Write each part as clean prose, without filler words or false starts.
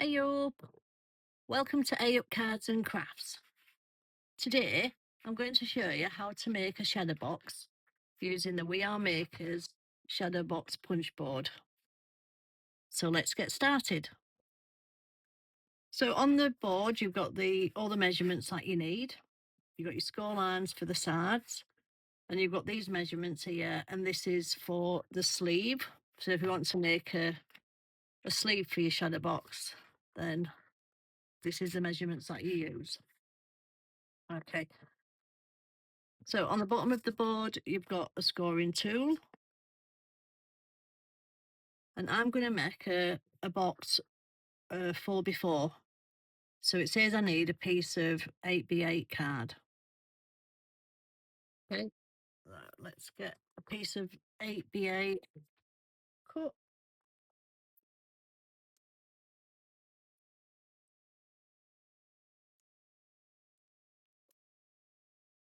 Hey up, welcome to A Up Cards and Crafts. Today I'm going to show you how to make a shadow box using the We Are Makers shadow box punch board. So let's get started. So on the board you've got all the measurements that you need. You've got your score lines for the sides and you've got these measurements here, and this is for the sleeve. So if you want to make a sleeve for your shadow box, then this is the measurements that you use. Okay. So on the bottom of the board, you've got a scoring tool. And I'm going to make a box 4x4. So it says I need a piece of 8x8 card. Okay, let's get a piece of 8x8 cut.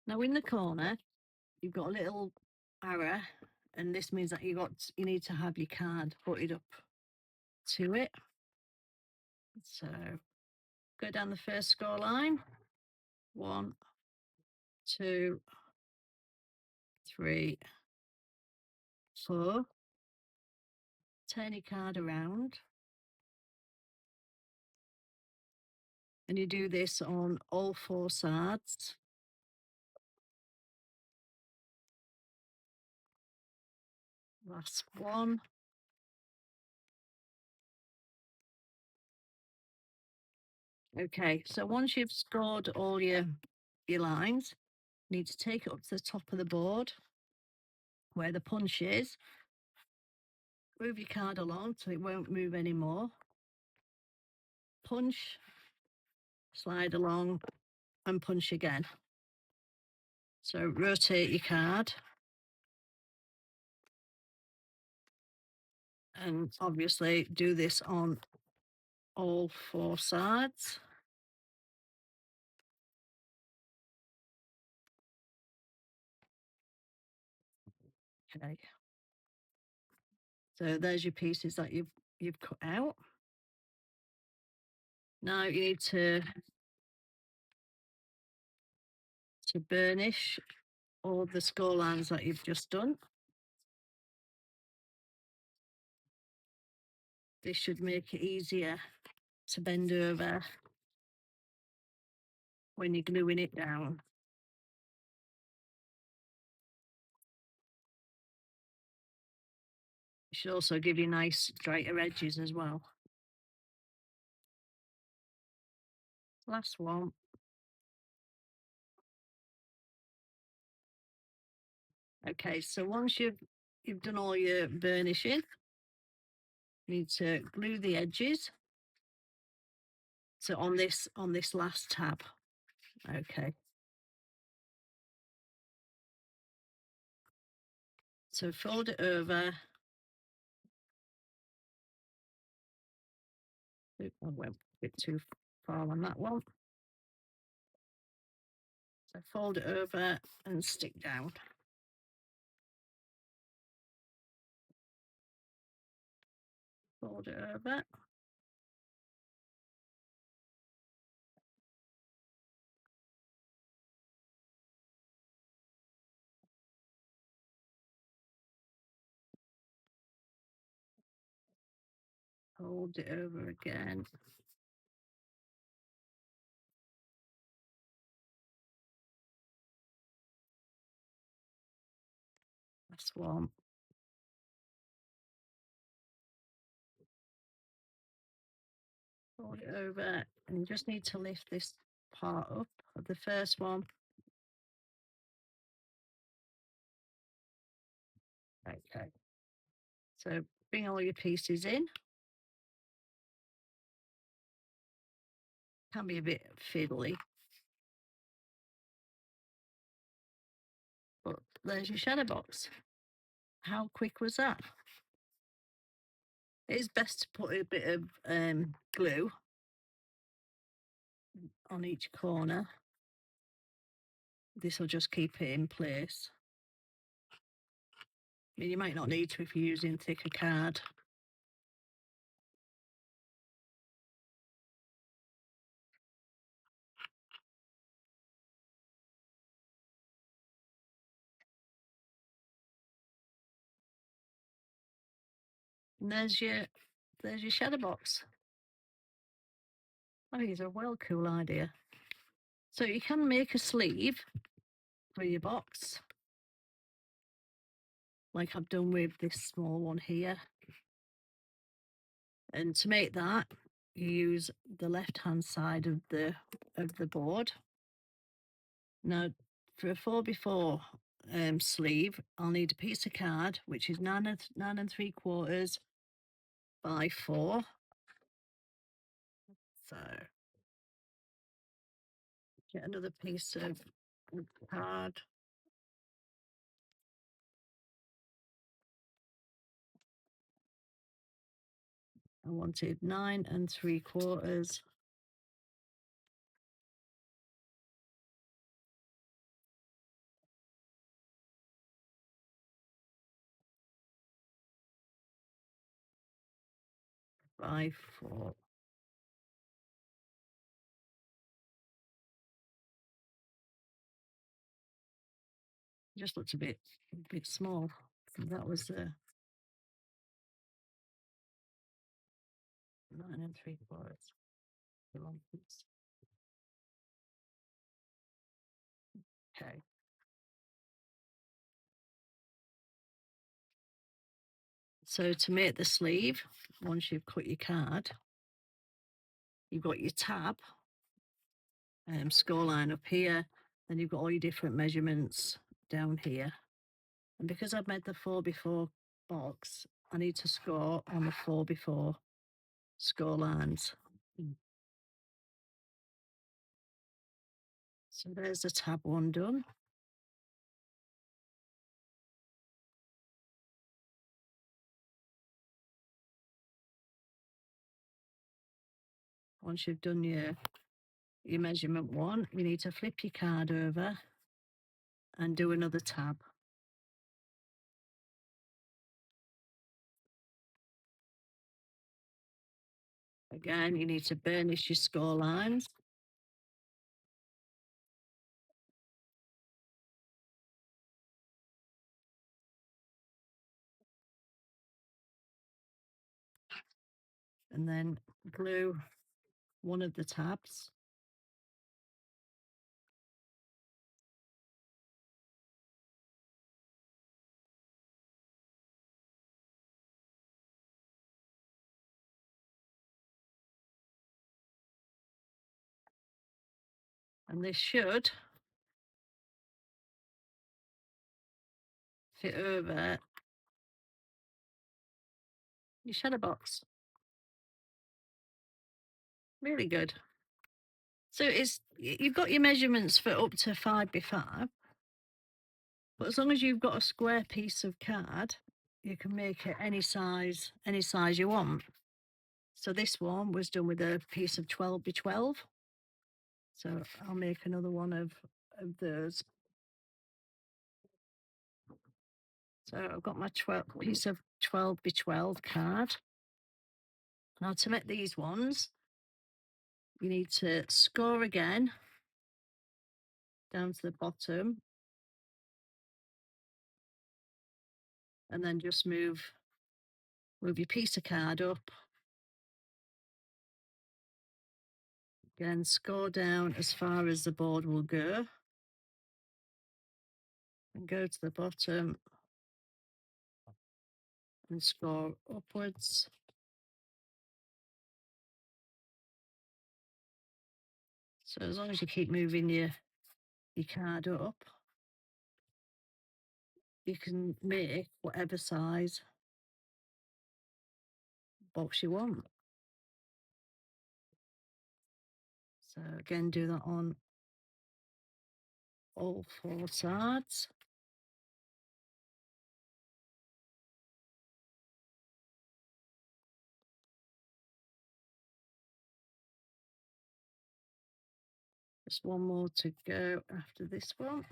Now in the corner, you've got a little arrow, and this means that you need to have your card putted up to it. So go down the first score line. 1, 2, 3, 4. Turn your card around. And you do this on all 4 sides. Last one. Okay, so once you've scored all your lines, you need to take it up to the top of the board where the punch is. Move your card along so it won't move anymore. Punch, slide along, and punch again. So rotate your card. And obviously do this on all 4 sides. Okay. So there's your pieces that you've cut out. Now you need to burnish all the score lines that you've just done. This should make it easier to bend over when you're gluing it down. It should also give you nice straighter edges as well. Last one. Okay, so once you've done all your burnishing, you need to glue the edges. So on this last tab. Okay. So fold it over. I went a bit too far on that one. So fold it over and stick down. Fold it over. Fold it over again. Last one. Fold it over, and you just need to lift this part up of the first one. Okay. So bring all your pieces in. Can be a bit fiddly, but there's your shadow box. How quick was that? It's best to put a bit of glue on each corner. This will just keep it in place. I mean, you might not need to if you're using thicker card. And there's your shadow box. I think it's a well cool idea. So you can make a sleeve for your box, like I've done with this small one here. And to make that, you use the left-hand side of the board. Now, for a 4x4 sleeve, I'll need a piece of card, which is 9 3/4 by 4. So get another piece of card. I wanted 9 3/4 by 4. Just looks a bit small. So that was 9 3/4. The wrong piece. Okay. So to make the sleeve, once you've cut your card, you've got your tab, score line up here, then you've got all your different measurements down here. And because I've made the 4x4 box, I need to score on the 4x4 score lines. So there's the tab one done. Once you've done your measurement one, you need to flip your card over and do another tab. Again, you need to burnish your score lines. And then glue one of the tabs. And this should fit over your shadow box. Really good. So you've got your measurements for up to 5x5, but as long as you've got a square piece of card, you can make it any size you want. So this one was done with a piece of 12x12. So I'll make another one of those. So I've got my piece of 12x12 card. Now to make these ones, you need to score again down to the bottom and then just move your piece of card up. Again, score down as far as the board will go and go to the bottom and score upwards. So as long as you keep moving your card up, you can make whatever size box you want. So again, do that on all 4 sides. Just one more to go after this one.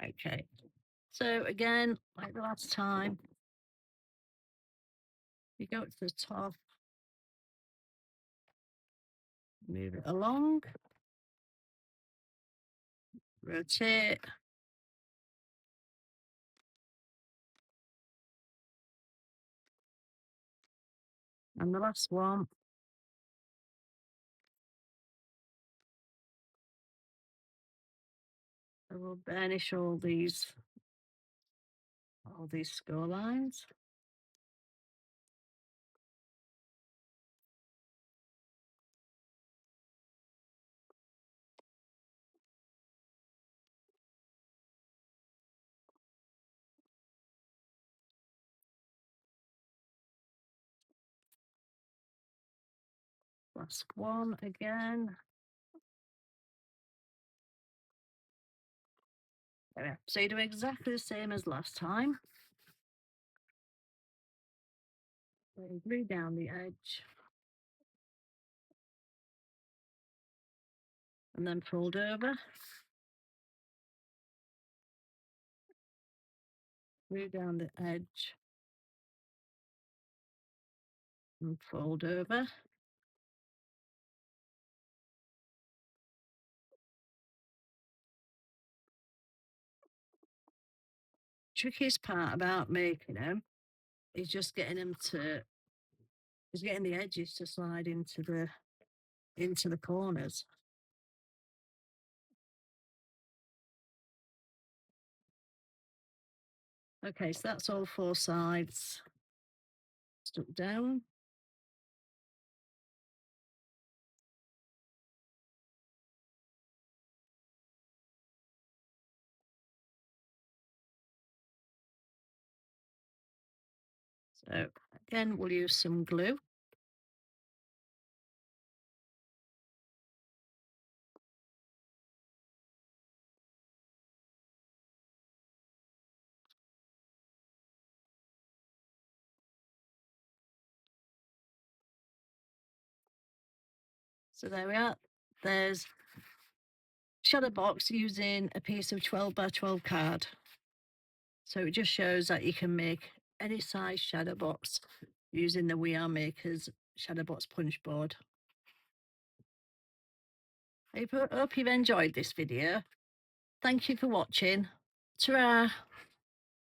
Okay. So again, like the last time, you go to the top Move it along. Rotate. And the last one. I will burnish all these score lines. Last one again. There. So you do exactly the same as last time. Glue down the edge. And then fold over. Glue down the edge. And fold over. Trickiest part about making them is just getting the edges to slide into the corners. Okay, so that's all 4 sides stuck down. So again, we'll use some glue. So there we are. There's shadow box using a piece of 12 by 12 card. So it just shows that you can make any size shadow box using the We Are Makers shadow box punch board. I hope you've enjoyed this video. Thank you for watching. Ta-ra!